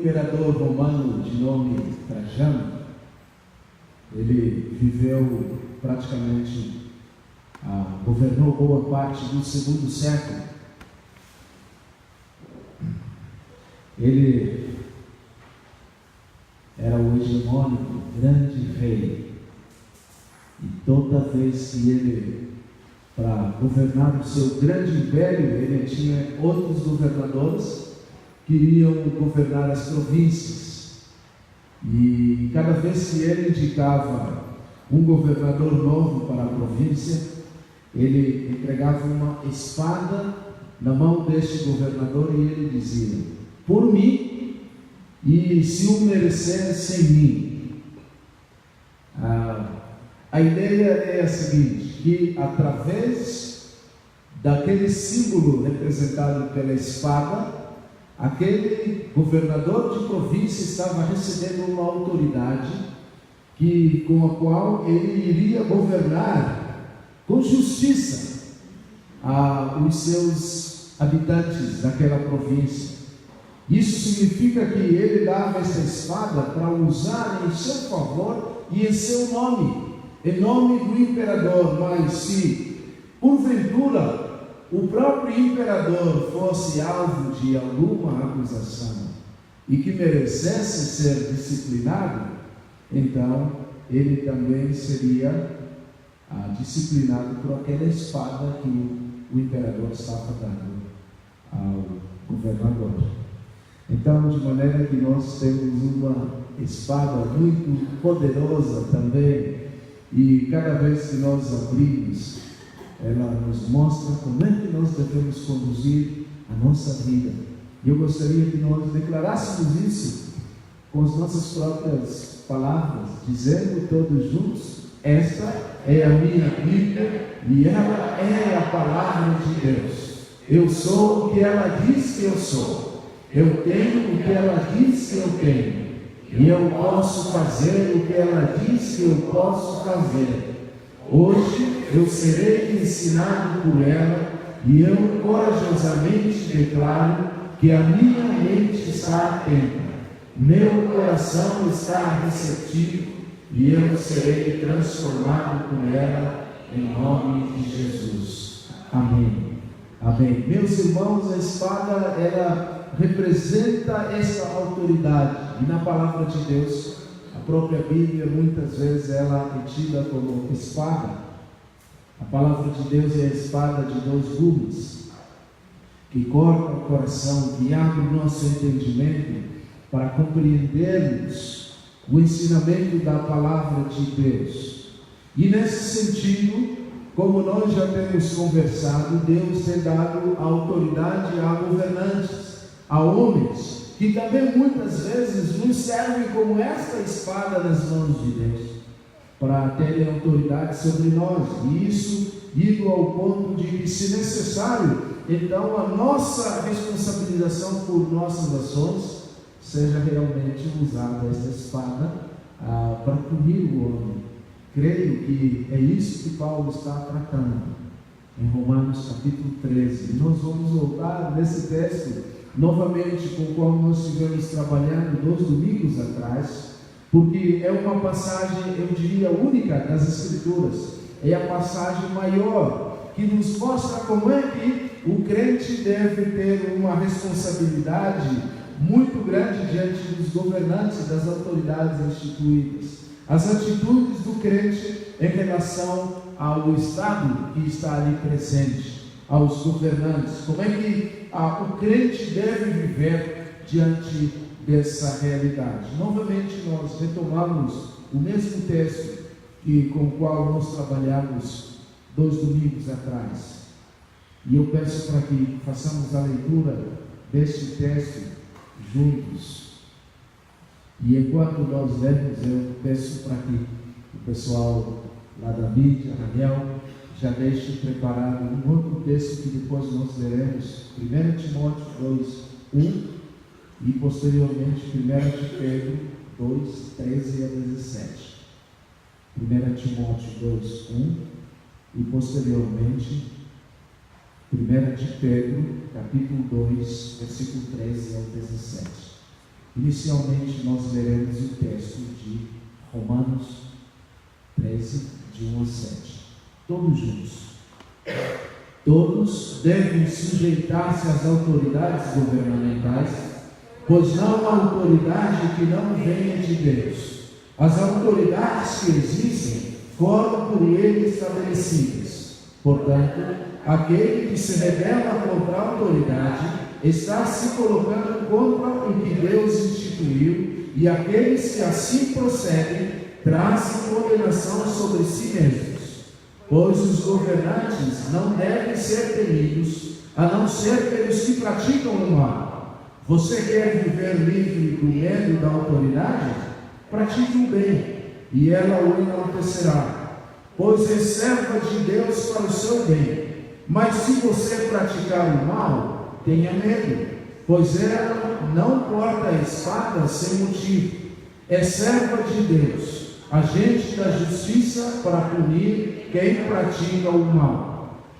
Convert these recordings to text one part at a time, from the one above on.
imperador romano de nome Trajano, ele viveu praticamente, governou boa parte do segundo século. Ele era o hegemônico grande rei, e toda vez que ele, para governar o seu grande império, ele tinha outros governadores que iriam governar as províncias, e cada vez que ele indicava um governador novo para a província, ele entregava uma espada na mão deste governador e ele dizia: por mim, e se o merecer, sem mim. A ideia é a seguinte, que através daquele símbolo representado pela espada, aquele governador de província estava recebendo uma autoridade com a qual ele iria governar com justiça os seus habitantes daquela província. Isso significa que ele dava essa espada para usar em seu favor e em seu nome, em nome do imperador. Mas se porventura o próprio imperador fosse alvo de alguma acusação e que merecesse ser disciplinado, então ele também seria disciplinado por aquela espada que o imperador estava dando ao governador. Então, de maneira que nós temos uma espada muito poderosa também, e cada vez que nós abrimos, ela nos mostra como é que nós devemos conduzir a nossa vida. E eu gostaria que nós declarássemos isso com as nossas próprias palavras, dizendo todos juntos: esta é a minha Bíblia e ela é a palavra de Deus. Eu sou o que ela diz que eu sou. Eu tenho o que ela diz que eu tenho. E eu posso fazer o que ela diz que eu posso fazer. Hoje eu serei ensinado por ela e eu corajosamente declaro que a minha mente está atenta, meu coração está receptivo e eu serei transformado por ela em nome de Jesus. Amém. Amém. Meus irmãos, a espada, ela representa essa autoridade, e na palavra de Deus, a própria Bíblia, muitas vezes ela é tida como espada. A palavra de Deus é a espada de dois gumes, que corta o coração, que abre o nosso entendimento para compreendermos o ensinamento da palavra de Deus. E nesse sentido, como nós já temos conversado, Deus tem dado autoridade a governantes, a homens, que também muitas vezes nos servem como esta espada nas mãos de Deus, para terem autoridade sobre nós, e isso indo ao ponto de que, se necessário, então a nossa responsabilização por nossas ações seja realmente usada esta espada para punir o homem. Creio que é isso que Paulo está tratando em Romanos capítulo 13. E nós vamos voltar nesse texto novamente, com o qual nós estivemos trabalhando 2 domingos atrás, porque é uma passagem, eu diria, única das Escrituras. É a passagem maior que nos mostra como é que o crente deve ter uma responsabilidade muito grande diante dos governantes, das autoridades instituídas. As atitudes do crente em relação ao Estado que está ali presente, aos governantes, como é que o crente deve viver diante dessa realidade. Novamente nós retomamos o mesmo texto com o qual nós trabalhamos 2 domingos atrás, e eu peço para que façamos a leitura deste texto juntos. E enquanto nós lemos, eu peço para que o pessoal lá da mídia, Raniel, já deixe preparado um outro texto que depois nós leremos, 1 Timóteo 2:1 e posteriormente 1 de Pedro 2:13 a 17. 1 Timóteo 2:1 e posteriormente 1 de Pedro capítulo 2, versículo 13 ao 17. Inicialmente nós leremos o texto de Romanos 13, de 1 a 7. Todos juntos. Todos devem sujeitar-se às autoridades governamentais, pois não há autoridade que não venha de Deus. As autoridades que existem foram por ele estabelecidas. Portanto, aquele que se rebela contra a autoridade está se colocando contra o que Deus instituiu, e aqueles que assim procedem trazem condenação sobre si mesmos. Pois os governantes não devem ser temidos, a não ser pelos que praticam o mal. Você quer viver livre do medo da autoridade? Pratique o bem, e ela o enaltecerá, pois é serva de Deus para o seu bem. Mas se você praticar o mal, tenha medo, pois ela não porta a espada sem motivo. É serva de Deus, agente da justiça para punir quem pratica o mal.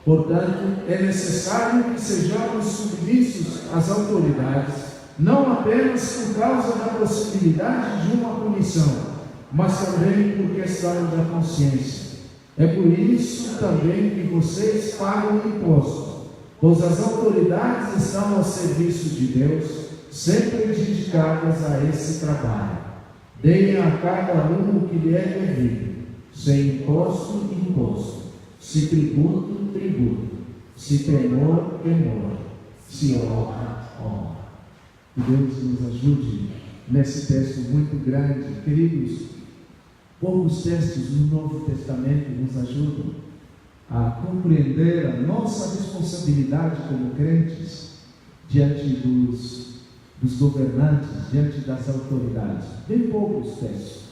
Portanto, é necessário que sejamos submissos às autoridades, não apenas por causa da possibilidade de uma punição, mas também por questão da consciência. É por isso também que vocês pagam imposto, pois as autoridades estão ao serviço de Deus, sempre dedicadas a esse trabalho. Deem a cada um o que lhe é devido, sem imposto, imposto, se tributo, tributo, se temor, temor, se honra, honra. Que Deus nos ajude nesse texto muito grande. Queridos, poucos textos no Novo Testamento nos ajudam a compreender a nossa responsabilidade como crentes diante dos governantes, diante das autoridades. Bem poucos textos.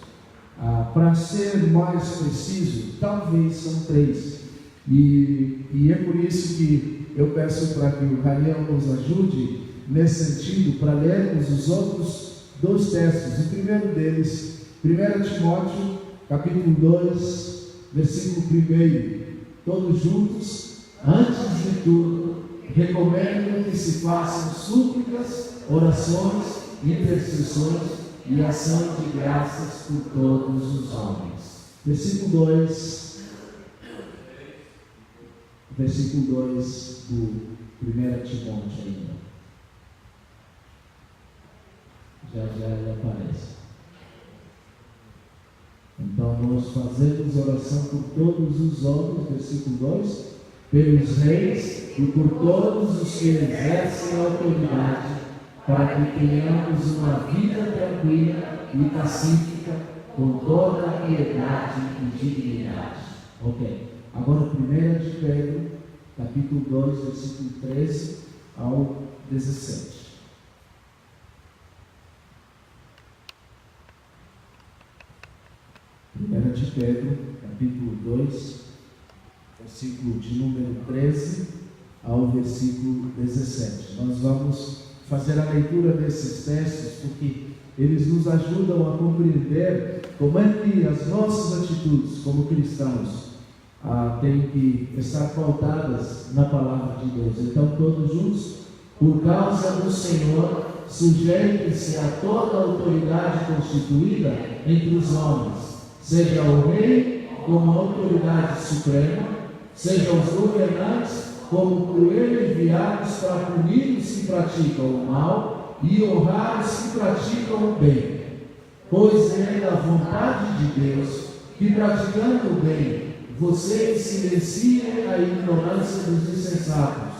Para ser mais preciso, talvez são 3. E é por isso que eu peço para que o Raniel nos ajude nesse sentido, para lermos os outros 2 textos. O primeiro deles, 1 Timóteo, capítulo 2, versículo 1. Todos juntos. Antes de tudo, recomendo que se façam súplicas, orações, intercessões e ação de graças por todos os homens. Versículo 2 do 1 Timóteo ainda. Já ele aparece. Então nós fazemos oração por todos os homens, versículo 2, pelos reis e por todos os que exercem autoridade, para que tenhamos uma vida tranquila e pacífica, com toda a piedade e dignidade. Ok. Agora 1 de Pedro, capítulo 2, versículo 13 ao 17. 1 de Pedro, capítulo 2, versículo de número 13 ao versículo 17. Nós vamos fazer a leitura desses textos porque eles nos ajudam a compreender como é que as nossas atitudes como cristãos têm que estar pautadas na palavra de Deus. Então, todos juntos, por causa do Senhor, sujeite-se a toda a autoridade constituída entre os homens, seja o rei como autoridade suprema, sejam os governantes como por ele enviados para punir os que praticam o mal e honrar os que praticam o bem. Pois é da vontade de Deus que, praticando o bem, vocês silenciem a ignorância dos insensatos.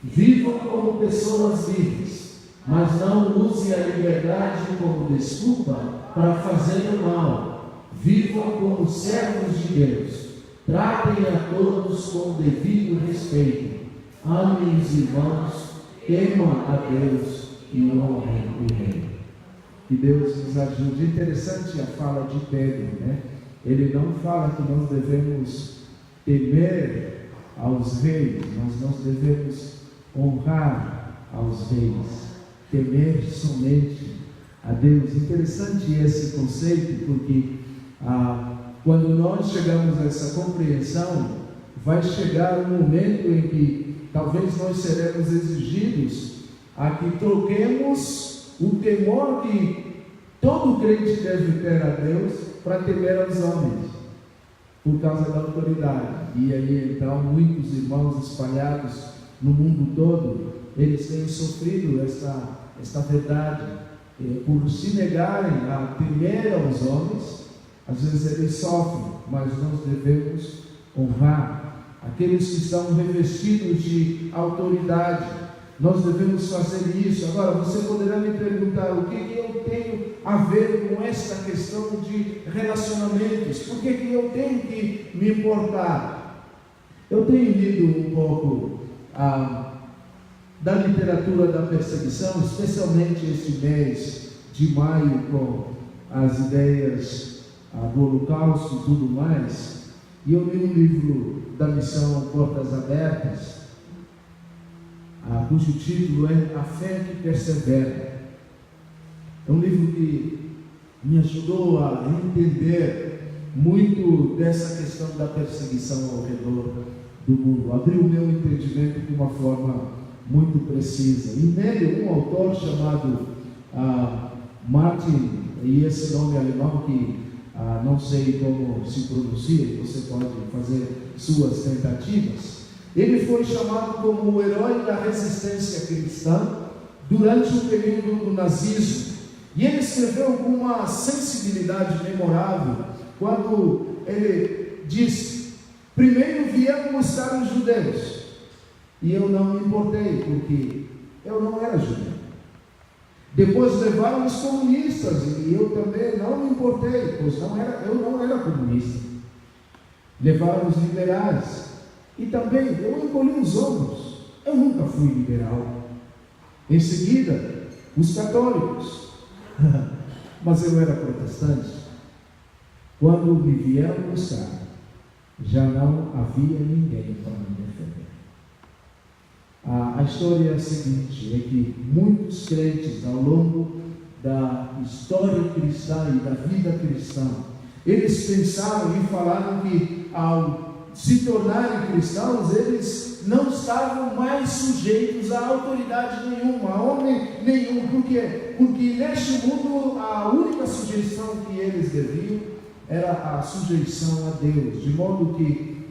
Vivam como pessoas livres, mas não usem a liberdade como desculpa para fazer o mal. Vivam como servos de Deus. Tratem a todos com devido respeito. Amem os irmãos, temam a Deus e honrem o Rei. Que Deus nos ajude. Interessante a fala de Pedro, né? Ele não fala que nós devemos temer aos reis, mas nós devemos honrar aos reis, temer somente a Deus. Interessante esse conceito, porque quando nós chegamos a essa compreensão, vai chegar um momento em que talvez nós seremos exigidos a que troquemos o temor que todo crente deve ter a Deus para temer aos homens, por causa da autoridade. E aí então muitos irmãos espalhados no mundo todo, eles têm sofrido esta verdade, por se negarem a temer aos homens. Às vezes eles sofrem, mas nós devemos honrar aqueles que estão revestidos de autoridade. Nós devemos fazer isso. Agora, você poderá me perguntar: o que eu tenho a ver com esta questão de relacionamentos? Por que eu tenho que me importar? Eu tenho lido um pouco da literatura da perseguição, especialmente este mês de maio, com as ideias do Holocausto e tudo mais. E eu li um livro da missão Portas Abertas, cujo título é A Fé que Persevera. É um livro que me ajudou a entender muito dessa questão da perseguição ao redor do mundo. Abriu o meu entendimento de uma forma muito precisa. E nele, um autor chamado Martin, e esse nome alemão que não sei como se pronuncia, você pode fazer suas tentativas. Ele foi chamado como o herói da resistência cristã durante o período do nazismo. E ele escreveu com uma sensibilidade memorável, quando ele disse: primeiro vieram buscar os judeus, e eu não me importei, porque eu não era judeu. Depois levaram os comunistas, e eu também não me importei, pois eu não era comunista. Levaram os liberais, e também eu encolhi os ombros, eu nunca fui liberal. Em seguida, os católicos, mas eu era protestante. Quando me vieram buscar, já não havia ninguém para me defender. A história é a seguinte: é que muitos crentes ao longo da história cristã e da vida cristã, eles pensaram e falaram que ao se tornarem cristãos, eles não estavam mais sujeitos a autoridade nenhuma, a homem nenhum. Por quê? Porque neste mundo a única sujeição que eles deviam era a sujeição a Deus, de modo que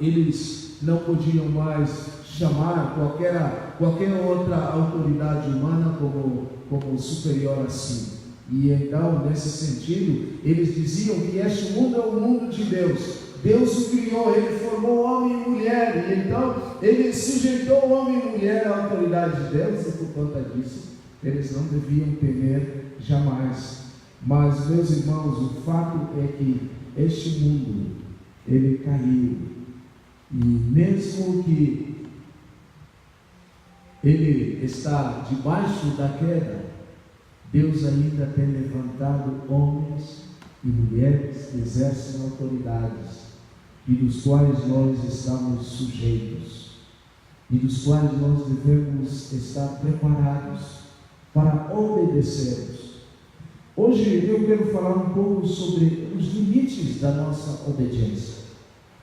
eles não podiam mais chamar qualquer outra autoridade humana como superior a si. E então, nesse sentido, eles diziam que este mundo é o mundo de Deus. Deus o criou, Ele formou homem e mulher, e então Ele sujeitou homem e mulher à autoridade de Deus, e por conta disso, eles não deviam temer jamais. Mas, meus irmãos, o fato é que este mundo, ele caiu, e mesmo que ele está debaixo da queda, Deus ainda tem levantado homens e mulheres que exercem autoridades, e dos quais nós estamos sujeitos, e dos quais nós devemos estar preparados para obedecermos. Hoje eu quero falar um pouco sobre os limites da nossa obediência.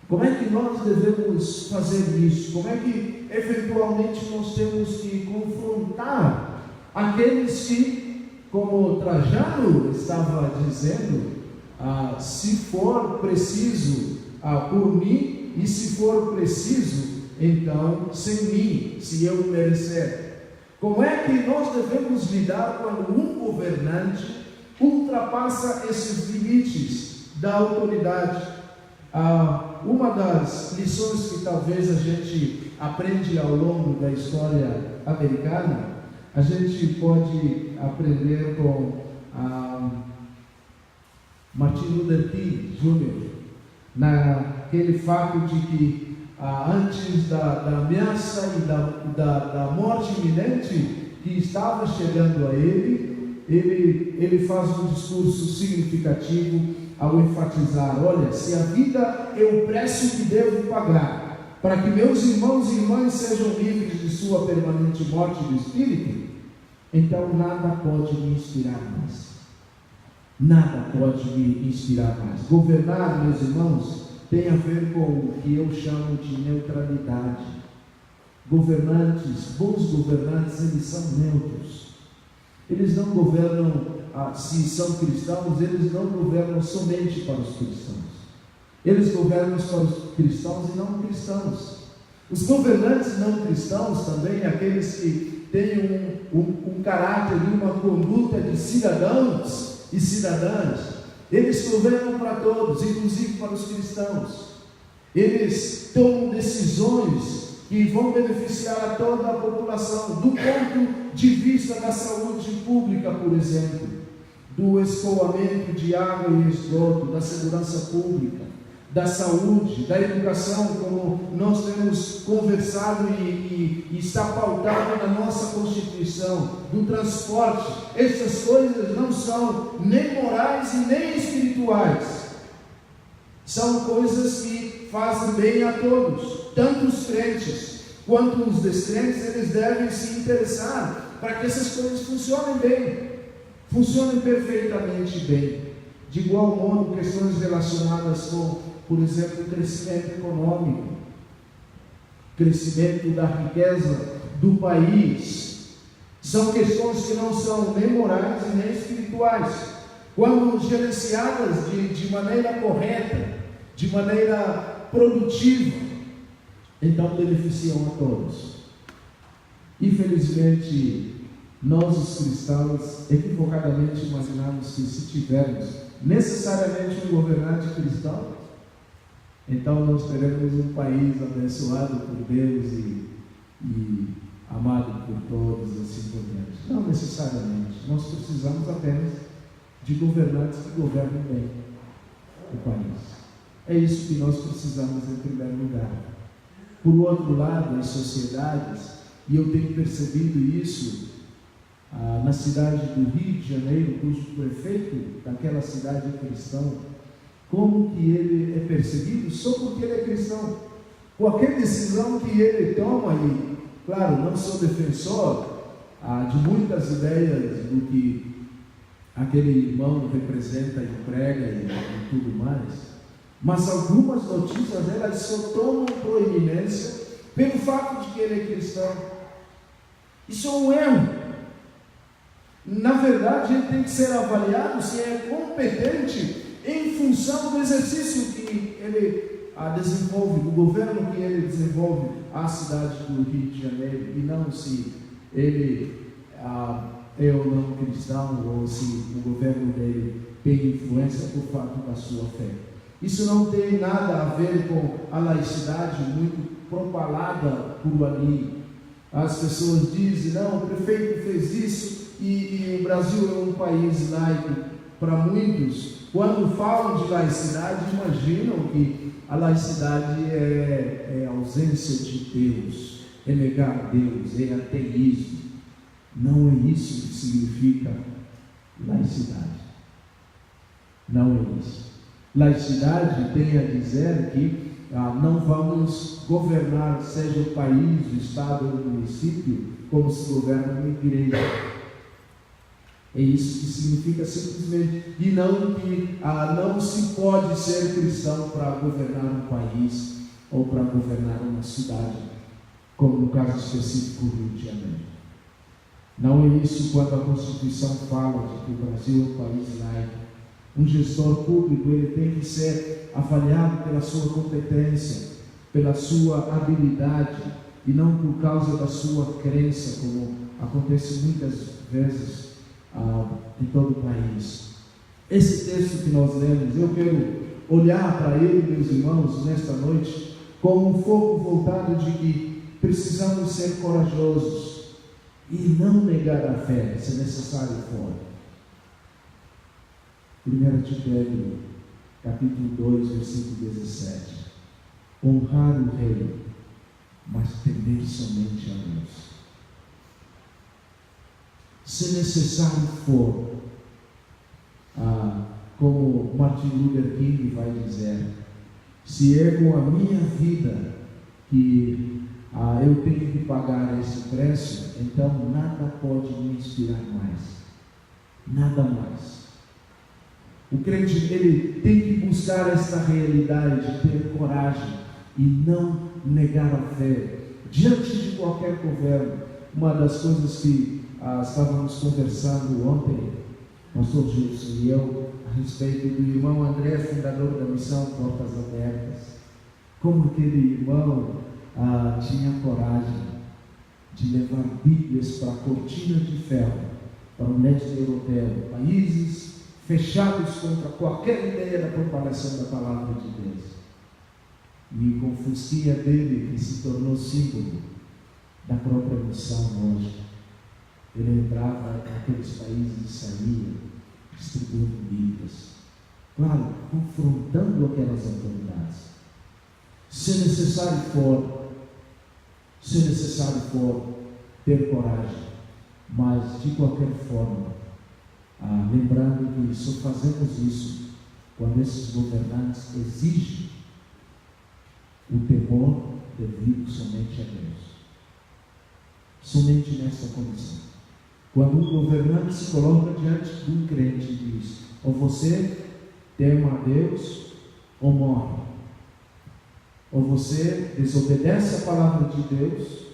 Como é que nós devemos fazer isso? Como é que eventualmente nós temos que confrontar aqueles que, como Trajano estava dizendo, se for preciso por mim, e se for preciso, então sem mim, se eu merecer. Como é que nós devemos lidar quando um governante ultrapassa esses limites da autoridade? Uma das lições que talvez a gente aprende ao longo da história americana, a gente pode aprender com Martin Luther King Jr., naquele fato de que antes da ameaça e da morte iminente que estava chegando a ele faz um discurso significativo ao enfatizar: olha, se a vida é o preço que devo pagar para que meus irmãos e irmãs sejam livres de sua permanente morte do espírito, então nada pode me inspirar mais. Nada pode me inspirar mais. Governar, meus irmãos, tem a ver com o que eu chamo de neutralidade. Bons governantes, eles são neutros. Eles não governam, se são cristãos, eles não governam somente para os cristãos. Eles governam para os cristãos e não cristãos. Os governantes não cristãos também, aqueles que têm um caráter e uma conduta de cidadãos e cidadãs, eles governam para todos, inclusive para os cristãos. Eles tomam decisões que vão beneficiar a toda a população, do ponto de vista da saúde pública, por exemplo, do escoamento de água e esgoto, da segurança pública, da saúde, da educação, como nós temos conversado e está pautado na nossa Constituição, do transporte. Essas coisas não são nem morais e nem espirituais, são coisas que fazem bem a todos, tanto os crentes quanto os descrentes. Eles devem se interessar para que essas coisas funcionem bem, funcionem perfeitamente bem. De igual modo, questões relacionadas com, por exemplo, o crescimento econômico, crescimento da riqueza do país, são questões que não são nem morais e nem espirituais. Quando gerenciadas de maneira correta, de maneira produtiva, então beneficiam a todos. Infelizmente, nós os cristãos equivocadamente imaginamos que se tivermos necessariamente um governante cristão, então nós teremos um país abençoado por Deus e amado por todos, assim por diante. Não necessariamente. Nós precisamos apenas de governantes que governem bem o país. É isso que nós precisamos em primeiro lugar. Por outro lado, as sociedades, e eu tenho percebido isso na cidade do Rio de Janeiro, cujo prefeito daquela cidade é cristão, como que ele é perseguido só porque ele é cristão. Qualquer decisão que ele toma, e claro, não sou defensor de muitas ideias do que aquele irmão representa e prega e tudo mais, mas algumas notícias elas só tomam proeminência pelo fato de que ele é cristão. Isso é um erro. Na verdade, ele tem que ser avaliado se é competente em função do exercício que ele desenvolve, do governo que ele desenvolve a cidade do Rio de Janeiro, e não se ele é ou não cristão, ou se o governo dele tem influência por fato da sua fé. Isso não tem nada a ver com a laicidade muito propalada por ali. As pessoas dizem, não, o prefeito fez isso e o Brasil é um país laico. Para muitos, quando falam de laicidade, imaginam que a laicidade é ausência de Deus, é negar Deus, é ateísmo. Não é isso que significa laicidade. Não é isso. Laicidade tem a dizer que não vamos governar, seja o país, o estado ou o município, como se governa uma igreja. É isso que significa simplesmente, e não que não se pode ser cristão para governar um país ou para governar uma cidade, como no caso específico do Rio de Janeiro. Não é isso quando a Constituição fala de que o Brasil é um país laico. Um gestor público ele tem que ser avaliado pela sua competência, pela sua habilidade, e não por causa da sua crença, como acontece muitas vezes em todo o país. Esse texto que nós lemos, eu quero olhar para ele, meus irmãos, nesta noite, como um foco voltado de que precisamos ser corajosos e não negar a fé, se necessário for. 1 Timóteo, capítulo 2, versículo 17. Honrar o rei, mas temer somente a Deus. Se necessário for, como Martin Luther King vai dizer, se é com a minha vida que eu tenho que pagar esse preço, então nada pode me inspirar mais. Nada mais. O crente ele tem que buscar esta realidade, ter coragem e não negar a fé diante de qualquer governo. Uma das coisas que estávamos conversando ontem, pastor Gilson e eu, a respeito do irmão André, fundador da missão Portas Abertas. Como aquele irmão tinha coragem de levar Bíblias para a cortina de ferro, para o leste europeu, países fechados contra qualquer ideia da propagação da palavra de Deus. E com fusquinha dele, que se tornou símbolo da própria missão hoje, ele entrava naqueles países e saía, distribuindo Bíblias, claro, confrontando aquelas autoridades. Se necessário for, ter coragem, mas de qualquer forma, lembrando que só fazemos isso quando esses governantes exigem o temor devido somente a Deus. Somente nessa condição. Quando um governante se coloca diante de um crente e diz: ou você tema a Deus ou morre. Ou você desobedece a palavra de Deus,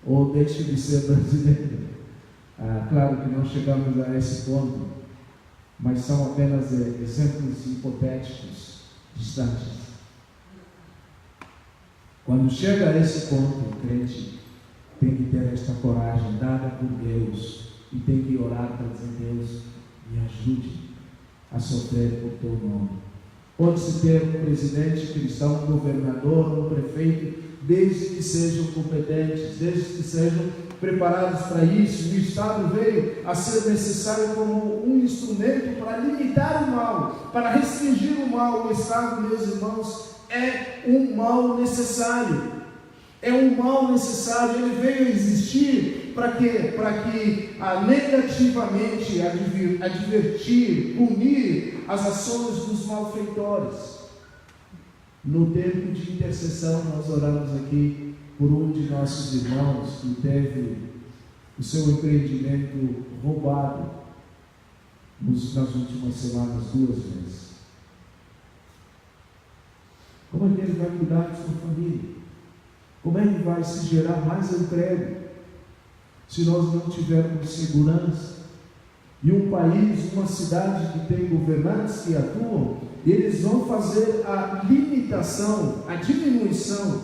ou deixa de ser brasileiro. Claro que não chegamos a esse ponto, mas são apenas exemplos hipotéticos, distantes. Quando chega a esse ponto, o crente tem que ter esta coragem dada por Deus e tem que orar para dizer: Deus, me ajude a sofrer por teu nome. Pode-se ter um presidente cristão, um governador, um prefeito, desde que sejam competentes, desde que sejam preparados para isso. O Estado veio a ser necessário como um instrumento para limitar o mal, para restringir o mal. O Estado, meus irmãos, é um mal necessário. É um mal necessário. Ele veio a existir para quê? Para que negativamente advertir, punir as ações dos malfeitores. No tempo de intercessão, nós oramos aqui por um de nossos irmãos que teve o seu empreendimento roubado nas últimas semanas 2 vezes. Como é que ele vai cuidar de sua família? Como é que vai se gerar mais emprego se nós não tivermos segurança? E um país, uma cidade que tem governantes que atuam, eles vão fazer a limitação, a diminuição,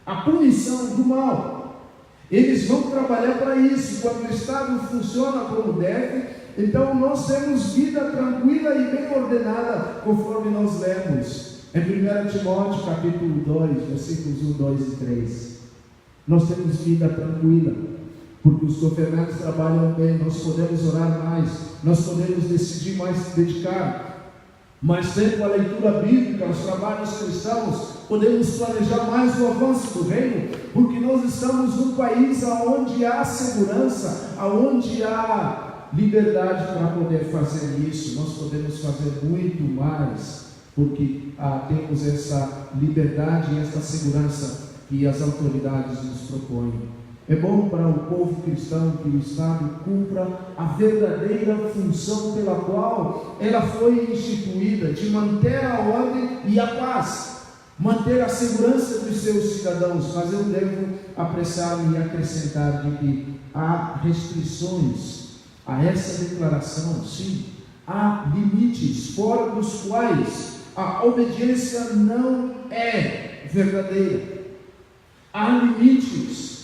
a punição do mal. Eles vão trabalhar para isso. Quando o Estado funciona como deve, então nós temos vida tranquila e bem ordenada, conforme nós lemos em 1 Timóteo capítulo 2, versículos 1, 2 e 3. Nós temos vida tranquila, porque os governantes trabalham bem, nós podemos orar mais, nós podemos decidir mais se dedicar mais tempo à leitura bíblica, aos trabalhos cristãos, podemos planejar mais o avanço do reino, porque nós estamos num país onde há segurança, onde há liberdade para poder fazer isso. Nós podemos fazer muito mais, porque temos essa liberdade e essa segurança que as autoridades nos propõem. É bom para o povo cristão que o Estado cumpra a verdadeira função pela qual ela foi instituída, de manter a ordem e a paz, manter a segurança dos seus cidadãos. Mas eu devo apressar-me e acrescentar de que há restrições a essa declaração. Sim, há limites fora dos quais a obediência não é verdadeira. Há limites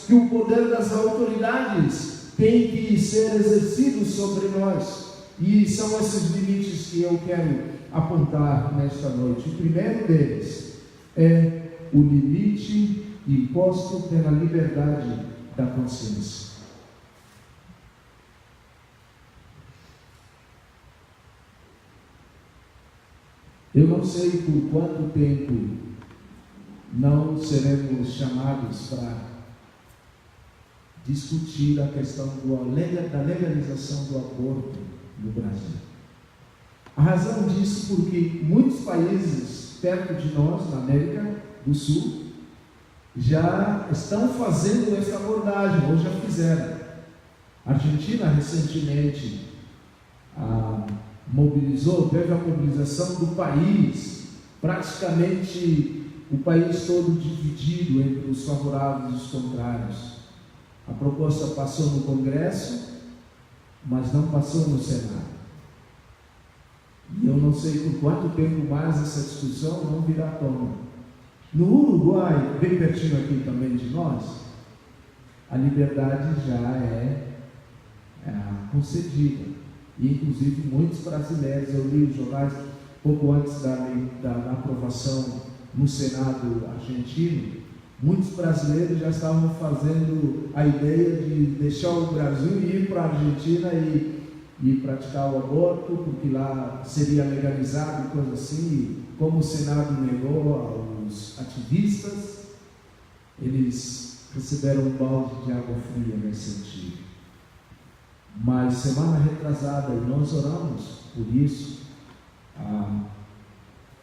que o poder das autoridades tem que ser exercido sobre nós. E são esses limites que eu quero apontar nesta noite. O primeiro deles é o limite imposto pela liberdade da consciência. Eu não sei por quanto tempo não seremos chamados para discutir a questão da legalização do aborto no Brasil. A razão disso porque muitos países perto de nós, na América do Sul, já estão fazendo essa abordagem, ou já fizeram. A Argentina recentemente teve a mobilização do país, praticamente o país todo dividido entre os favoráveis e os contrários. A proposta passou no Congresso, mas não passou no Senado. E eu não sei por quanto tempo mais essa discussão não virá à tona. No Uruguai, bem pertinho aqui também de nós, a liberdade já é concedida. E, inclusive, muitos brasileiros, eu li os jornais pouco antes da aprovação no Senado argentino, muitos brasileiros já estavam fazendo a ideia de deixar o Brasil e ir para a Argentina e praticar o aborto, porque lá seria legalizado e coisa assim. E como o Senado negou aos ativistas, eles receberam um balde de água fria nesse sentido. Mas semana retrasada, e nós oramos por isso,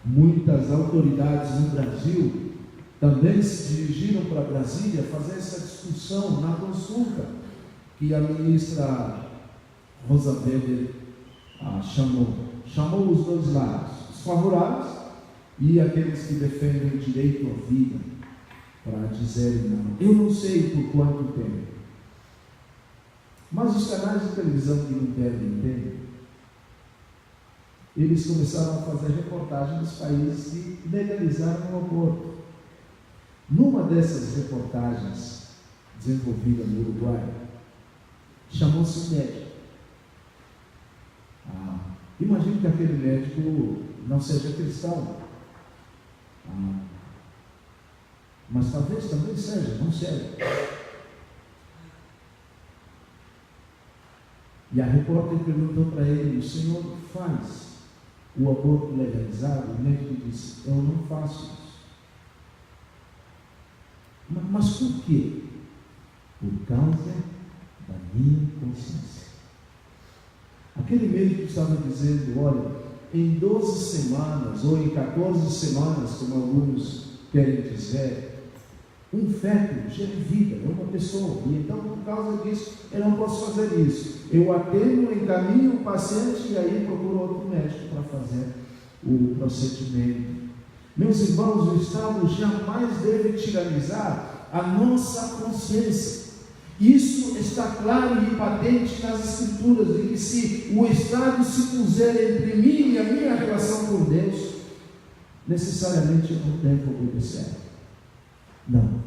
muitas autoridades no Brasil também se dirigiram para Brasília fazer essa discussão na consulta que a ministra Rosa Weber chamou os dois lados, os favoráveis e aqueles que defendem o direito à vida, para dizerem não. Eu não sei por quanto tempo, mas os canais de televisão que não perdem tempo, eles começaram a fazer reportagens dos países que legalizaram o aborto. Numa dessas reportagens desenvolvida no Uruguai, chamou-se um médico. Imagino que aquele médico não seja cristão, mas talvez também seja, não sei. E a repórter perguntou para ele: o senhor faz o aborto legalizado? O médico disse: eu não faço isso. Mas por quê? Por causa da minha consciência. Aquele médico estava dizendo: olha, em 12 semanas ou em 14 semanas, como alguns querem dizer, um feto gera vida, é uma pessoa, e então por causa disso eu não posso fazer isso. Eu atendo, encaminho o paciente e aí procuro outro médico para fazer o procedimento. Meus irmãos, o Estado jamais deve tiranizar a nossa consciência. Isso está claro e patente nas Escrituras, de que se o Estado se puser entre mim e a minha relação com Deus, necessariamente eu não devo obedecer. Não.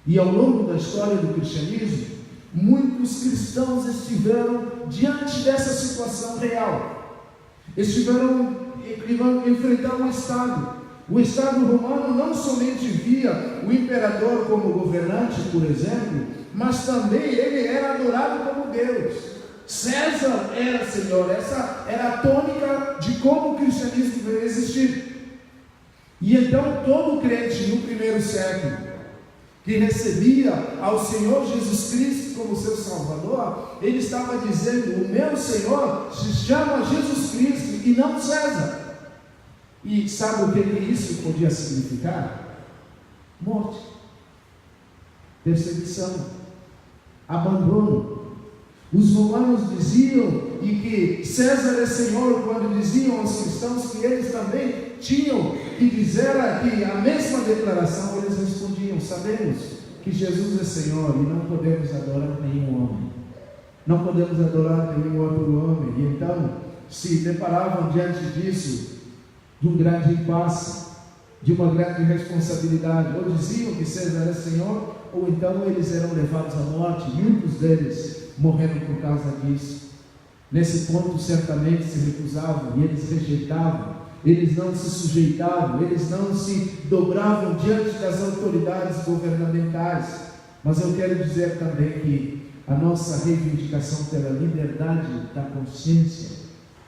E ao longo da história do cristianismo, muitos cristãos estiveram diante dessa situação real. Estiveram enfrentando o Estado. O Estado romano não somente via o imperador como governante, por exemplo, mas também ele era adorado como Deus. César era Senhor. Essa era a tônica de como o cristianismo veio existir. E então todo crente no primeiro século que recebia ao Senhor Jesus Cristo como seu Salvador, ele estava dizendo: o meu Senhor se chama Jesus Cristo e não César. E sabe o que isso podia significar? Morte, perseguição, abandono. Os romanos diziam, e que César é Senhor, quando diziam aos cristãos que eles também tinham que dizer aqui a mesma declaração, eles respondiam: sabemos que Jesus é Senhor e não podemos adorar nenhum homem, não podemos adorar nenhum outro homem. E então se deparavam diante disso, de um grande impasse, de uma grande responsabilidade. Ou diziam que César é Senhor, ou então eles eram levados à morte. Muitos deles morreram por causa disso. Nesse ponto certamente se recusavam, e eles rejeitavam, eles não se sujeitavam, eles não se dobravam diante das autoridades governamentais. Mas eu quero dizer também que a nossa reivindicação pela liberdade da consciência,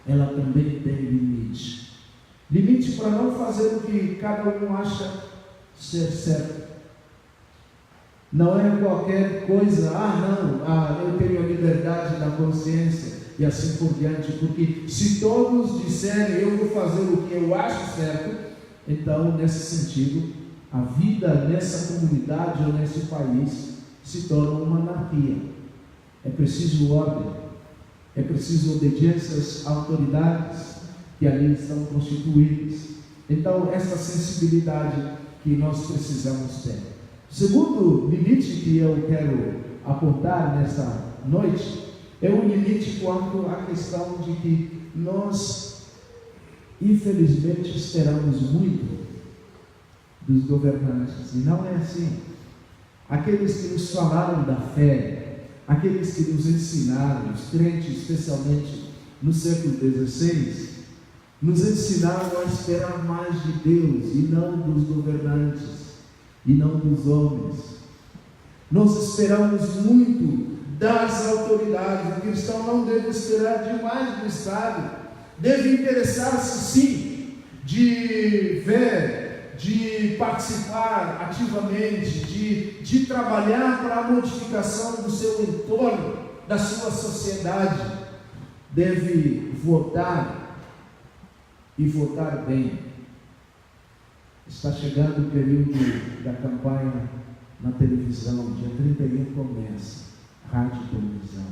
ela também tem limite. Limite para não fazer o que cada um acha ser certo. Não é qualquer coisa: eu tenho a liberdade da consciência e assim por diante, porque se todos disserem eu vou fazer o que eu acho certo, então nesse sentido a vida nessa comunidade ou nesse país se torna uma anarquia. É preciso ordem, é preciso obediência às autoridades que ali estão constituídas. Então essa sensibilidade que nós precisamos ter. O segundo limite que eu quero apontar nesta noite é um limite quanto à questão de que nós, infelizmente, esperamos muito dos governantes, e não é assim. Aqueles que nos falaram da fé, aqueles que nos ensinaram, os crentes, especialmente no século XVI, nos ensinaram a esperar mais de Deus e não dos governantes, e não dos homens. Nós esperamos muito das autoridades. O cristão não deve esperar demais do Estado, deve interessar-se sim de ver, de participar ativamente, de trabalhar para a modificação do seu entorno, da sua sociedade. Deve votar e votar bem. Está chegando o período da campanha na televisão, dia 31 começa, rádio e televisão.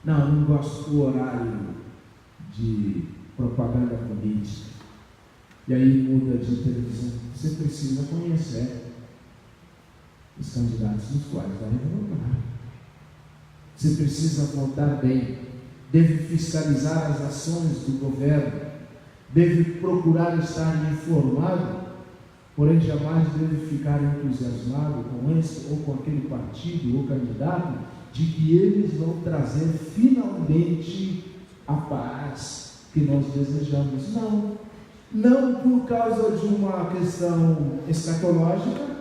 Não, eu não gosto do horário de propaganda política. E aí muda de televisão. Você precisa conhecer os candidatos dos quais vai votar. Você precisa votar bem. Deve fiscalizar as ações do governo. Deve procurar estar informado, porém jamais deve ficar entusiasmado com esse ou com aquele partido ou candidato, de que eles vão trazer finalmente a paz que nós desejamos. Não por causa de uma questão escatológica.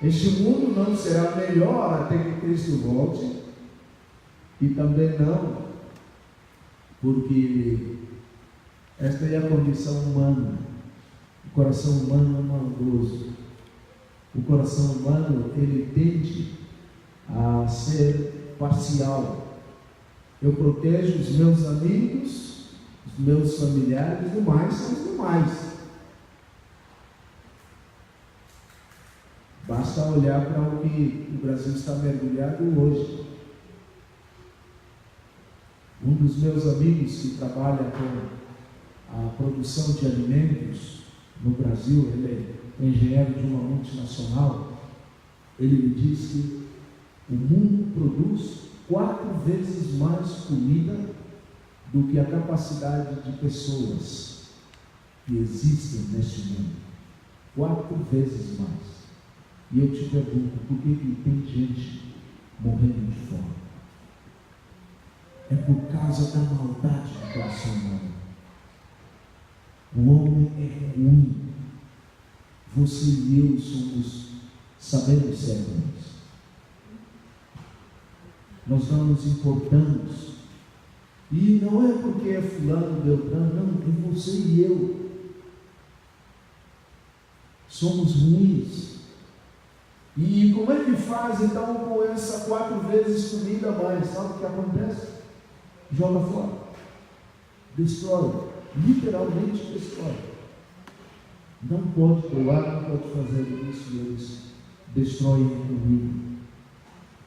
Este mundo não será melhor até que Cristo volte, e também não porque esta é a condição humana. O coração humano é maldoso. O coração humano, ele tende a ser parcial. Eu protejo os meus amigos, os meus familiares, do mais são os demais. Basta olhar para o que o Brasil está mergulhado hoje. Um dos meus amigos que trabalha com a produção de alimentos no Brasil, ele é engenheiro de uma multinacional, ele me disse que o mundo produz 4 vezes mais comida do que a capacidade de pessoas que existem neste mundo. 4 vezes mais. E eu te pergunto, por que tem gente morrendo de fome? É por causa da maldade do coração humano. O homem é ruim. Você e eu somos, sabemos ser ruins. Nós não nos importamos. E não é porque é fulano, beltrano, não, é você e eu. Somos ruins. E como é que faz então com essa 4 vezes comida a mais? Sabe o que acontece? Joga fora. Destrói. Literalmente destrói. Não pode doar, não pode fazer isso, e eles destroem a comida.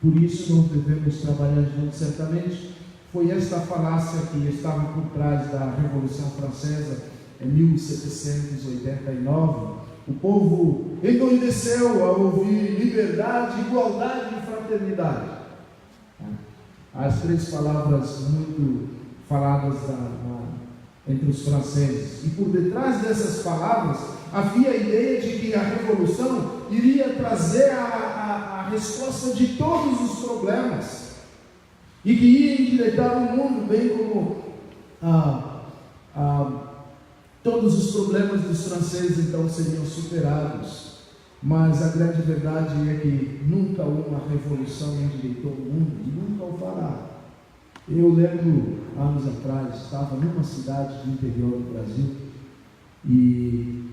Por isso nós devemos trabalhar juntos. Certamente foi esta falácia que estava por trás da Revolução Francesa em 1789. O povo endoideceu ao ouvir liberdade, igualdade e fraternidade. As 3 palavras muito faladas entre os franceses. E por detrás dessas palavras havia a ideia de que a revolução iria trazer a resposta de todos os problemas e que ia endireitar o mundo, bem como todos os problemas dos franceses então seriam superados. Mas a grande verdade é que nunca uma revolução endireitou o mundo e nunca o fará. Eu lembro, anos atrás, estava numa cidade do interior do Brasil e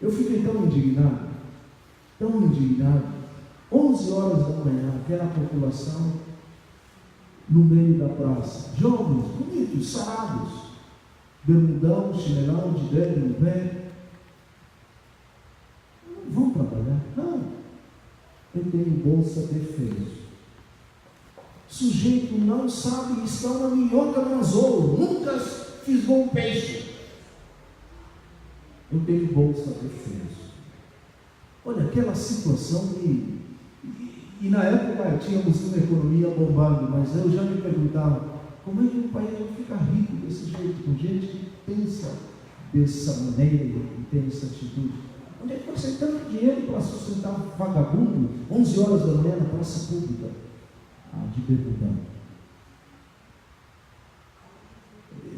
eu fiquei tão indignado, 11 horas da manhã, aquela população no meio da praça, jovens, bonitos, sarados, bermudão, chinelão, de dedo no pé. Não vão trabalhar? Não. Eu tenho bolsa defesa. Sujeito não sabe, está uma minhoca no anzolo, nunca fisgou um peixe. Eu tenho bolsa defesa. Olha, aquela situação me E na época tínhamos uma economia bombando, mas eu já me perguntava, como é que um país vai ficar rico desse jeito, com gente que pensa dessa maneira e tem essa atitude? Onde é que vai sair tanto dinheiro para sustentar um vagabundo, 11 horas da manhã na praça pública de Bermudão?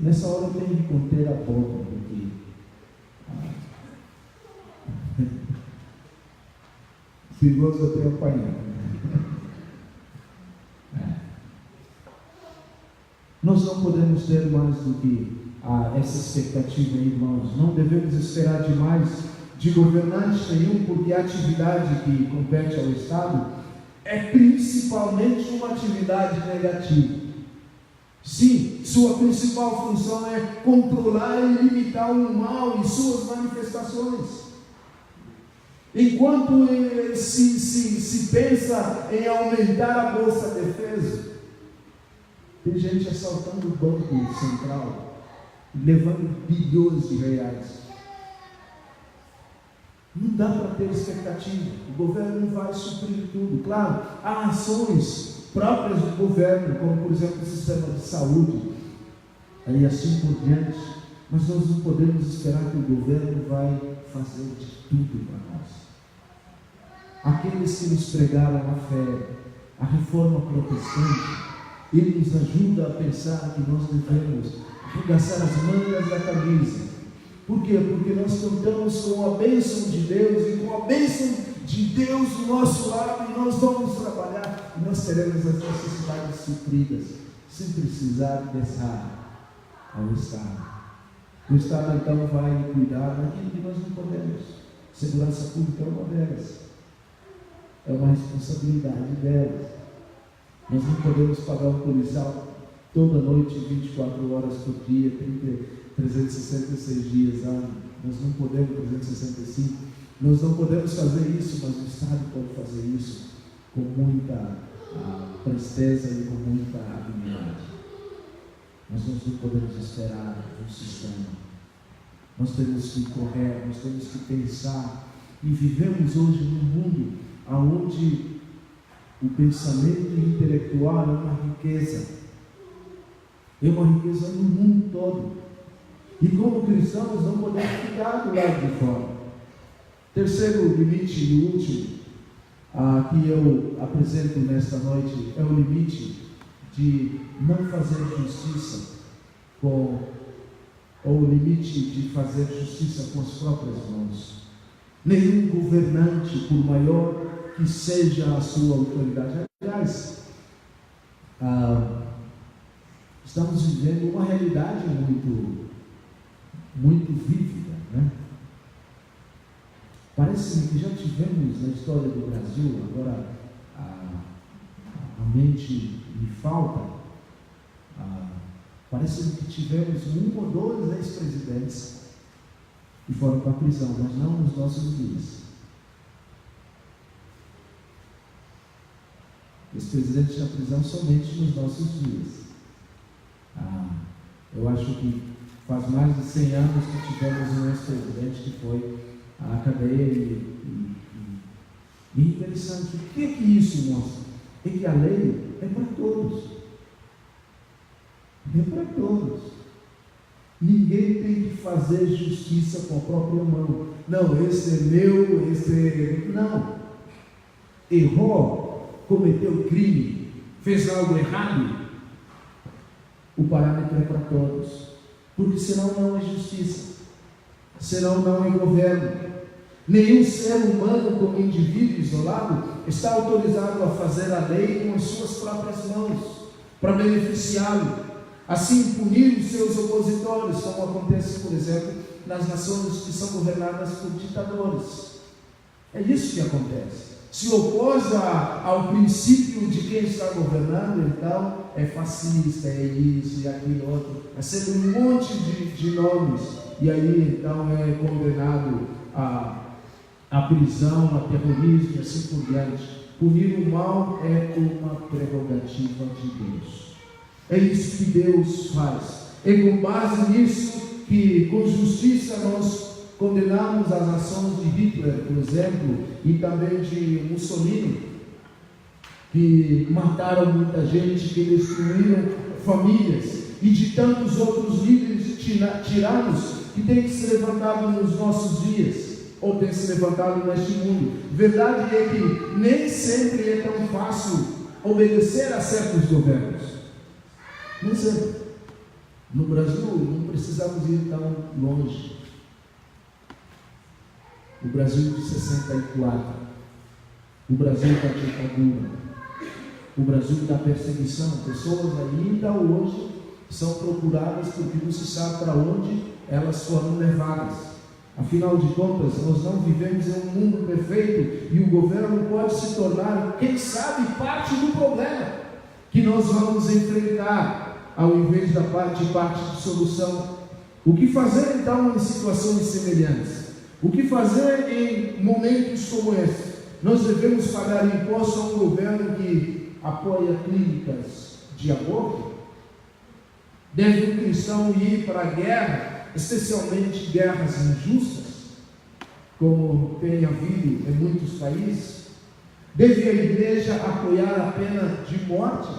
Nessa hora eu tenho que conter a boca, porque perigoso até apanhar. Nós não podemos ter mais do que essa expectativa, irmãos. Não devemos esperar demais de governante nenhum, porque a atividade que compete ao Estado é principalmente uma atividade negativa. Sim, sua principal função é controlar e limitar o mal e suas manifestações. Enquanto se pensa em aumentar a Bolsa Defesa, tem gente assaltando o Banco Central, levando bilhões de reais. Não dá para ter expectativa. O governo não vai suprir tudo. Claro, há ações próprias do governo, como por exemplo o sistema de saúde, e assim por diante. Mas nós não podemos esperar que o governo vai fazer de tudo para nós. Aqueles que nos pregaram a fé, a reforma protestante, ele nos ajuda a pensar que nós devemos arregaçar as mangas da camisa. Por quê? Porque nós contamos com a bênção de Deus, e com a bênção de Deus do nosso lado, e nós vamos trabalhar, e nós teremos as necessidades supridas, sem precisar deixar ao Estado. O Estado então vai cuidar daquilo que nós não podemos. Segurança pública é uma delas, é uma responsabilidade delas. Nós não podemos pagar um policial toda noite, 24 horas por dia, 366 dias ano. Nós não podemos, 365. Nós não podemos fazer isso, mas o Estado pode fazer isso com muita presteza e com muita habilidade. Nós não podemos esperar um sistema. Nós temos que correr, nós temos que pensar. E vivemos hoje num mundo onde o pensamento intelectual é uma riqueza. É uma riqueza no mundo todo. E como cristãos não podemos ficar do lado de fora. Terceiro limite e último que eu apresento nesta noite é o limite de não fazer justiça ou o limite de fazer justiça com as próprias mãos. Nenhum governante, por maior que seja a sua autoridade. Aliás, estamos vivendo uma realidade muito vívida, né? Parece que já tivemos na história do Brasil, agora a mente me falta, parece que tivemos 1 ou 2 ex-presidentes que foram para a prisão, mas não nos nossos dias. Ex-presidente na prisão somente nos nossos dias. Eu acho que faz mais de 100 anos que tivemos um ex-presidente que foi à cadeia e interessante. O que é que isso mostra? É que a lei é para todos. É para todos. Ninguém tem que fazer justiça com a própria mão. Não, esse é meu, esse é... Não. Errou, cometeu crime, fez algo errado, o parâmetro é para todos, porque senão não é justiça, senão não é governo. Nenhum ser humano como indivíduo isolado está autorizado a fazer a lei com as suas próprias mãos, para beneficiá-lo, assim punir os seus opositores, como acontece, por exemplo, nas nações que são governadas por ditadores. É isso que acontece. Se opôs ao princípio de quem está governando, então é fascista, é isso e aquilo outro, é sempre um monte de nomes, e aí então é condenado a prisão, a terrorismo e assim por diante. Punir o mal é uma prerrogativa de Deus. É isso que Deus faz. É com base nisso que, com justiça, nós condenamos as ações de Hitler, por exemplo, e também de Mussolini. que mataram muita gente, que destruíram famílias, e de tantos outros líderes tiranos que têm que se levantar nos nossos dias, ou têm se levantado neste mundo. Verdade é que nem sempre é tão fácil obedecer a certos governos. Nem sempre. No Brasil, não precisamos ir tão longe. O Brasil de 64, o Brasil da ditadura, o Brasil da perseguição. Pessoas ainda hoje são procuradas porque não se sabe para onde elas foram levadas. Afinal de contas, nós não vivemos em um mundo perfeito e o governo pode se tornar, quem sabe, parte do problema que nós vamos enfrentar, ao invés da parte de solução. O que fazer então em situações semelhantes? O que fazer em momentos como esse? Nós devemos pagar imposto a um governo que apoia clínicas de aborto? Deve um cristão ir para a guerra, especialmente guerras injustas, como tem havido em muitos países? Deve a igreja apoiar a pena de morte?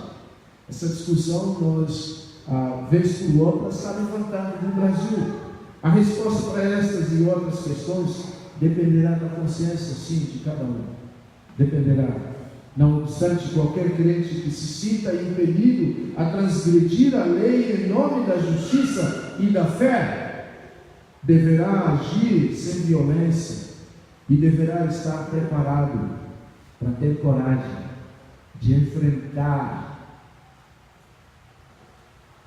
Essa discussão nós, vez por outra, está levantando no Brasil. A resposta para estas e outras questões dependerá da consciência, sim, de cada um. Dependerá. Não obstante, qualquer crente que se sinta impelido a transgredir a lei em nome da justiça e da fé, deverá agir sem violência e deverá estar preparado para ter coragem de enfrentar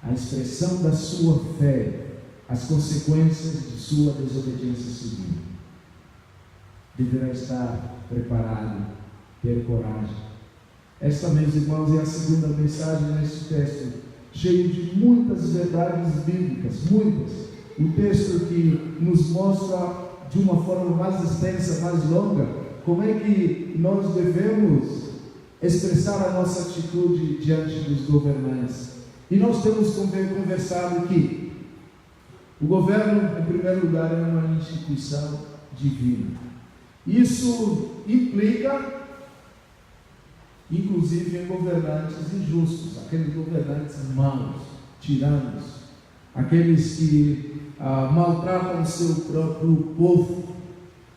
a expressão da sua fé, as consequências de sua desobediência civil. Deverá estar preparado, ter coragem. Esta, meus irmãos, é a segunda mensagem neste texto, cheio de muitas verdades bíblicas, muitas. Um texto que nos mostra de uma forma mais extensa, mais longa, como é que nós devemos expressar a nossa atitude diante dos governantes. E nós temos conversado que o governo, em primeiro lugar, é uma instituição divina. Isso implica, inclusive, em governantes injustos, aqueles governantes maus, tiranos, aqueles que maltratam o seu próprio povo,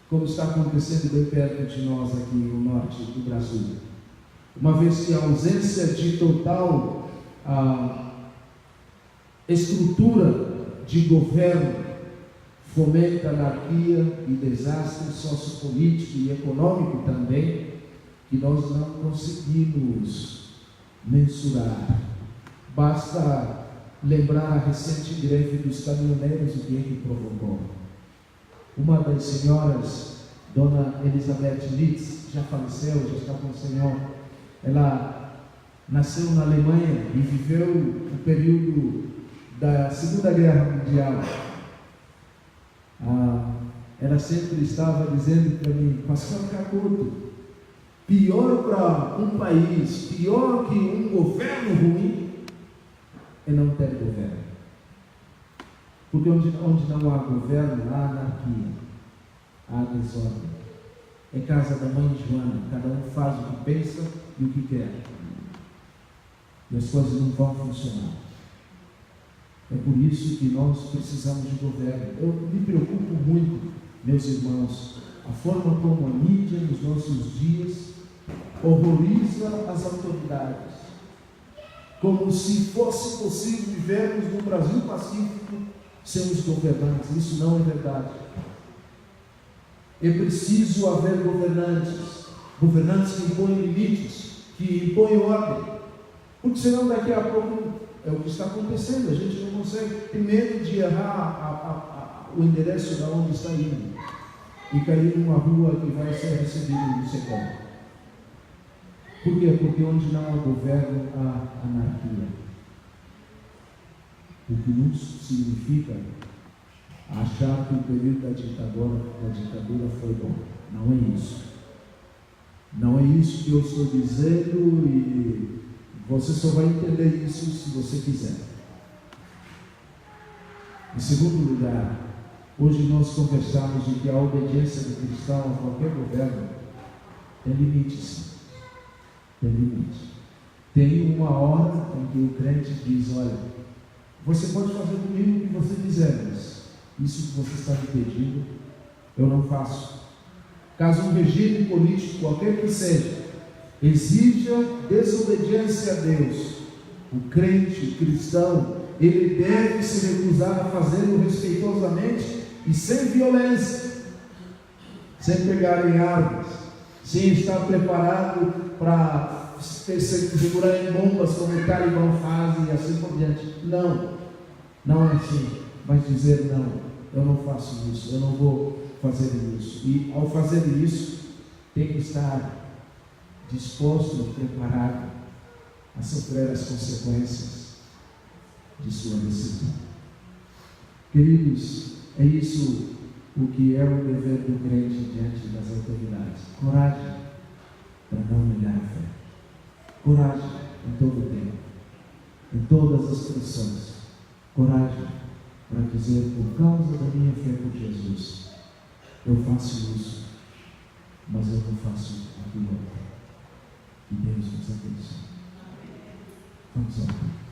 como está acontecendo bem perto de nós aqui no norte do Brasil. Uma vez que a ausência de total estrutura de governo fomenta anarquia e desastre sociopolítico e econômico também, que nós não conseguimos mensurar. Basta lembrar a recente greve dos caminhoneiros, o que provocou. Uma das senhoras, Dona Elizabeth Litz, já faleceu, já está com o Senhor. Ela nasceu na Alemanha e viveu o período da Segunda Guerra Mundial. Ela sempre estava dizendo para mim: Pastor Cacuto, pior para um país, pior que um governo ruim, é não ter governo. Porque onde não há governo, há anarquia, há desordem. É casa da mãe Joana, cada um faz o que pensa e o que quer. E as coisas não vão funcionar. É por isso que nós precisamos de governo. Eu me preocupo muito, meus irmãos, a forma como a mídia nos nossos dias horroriza as autoridades, como se fosse possível vivermos num Brasil pacífico sem os governantes. Isso não é verdade. É preciso haver governantes que impõem limites, que impõem ordem, porque senão daqui a pouco é o que está acontecendo, a gente não consegue, tem medo de errar o endereço de onde está indo e cair numa rua que vai ser recebido no secão. Por quê? Porque onde não há governo, há anarquia. O que não significa achar que o período da ditadura foi bom. Não é isso. Não é isso que eu estou dizendo, e você só vai entender isso se você quiser. Em segundo lugar, hoje nós conversamos de que a obediência do cristão a qualquer governo tem limites. tem limite. Tem uma hora em que o crente diz: olha, você pode fazer comigo o que você quiser, mas isso que você está me pedindo, eu não faço. Caso um regime político, qualquer que seja, exija desobediência a Deus, o crente, o cristão, ele deve se recusar a fazê-lo respeitosamente e sem violência, sem pegar em armas, sem estar preparado para segurar em bombas como o Talibã faz e assim por diante. Não é assim. Mas dizer: não, eu não faço isso, eu não vou fazer isso. E ao fazer isso, tem que estar disposto e preparado a sofrer as consequências de sua decisão. Queridos, é isso o que é o dever do crente diante das autoridades. Coragem para não negar a fé. Coragem em todo o tempo, em todas as pressões. Coragem para dizer: por causa da minha fé por Jesus, eu faço isso, mas eu não faço aquilo outro. Que Deus nos abençoe. Vamos orar.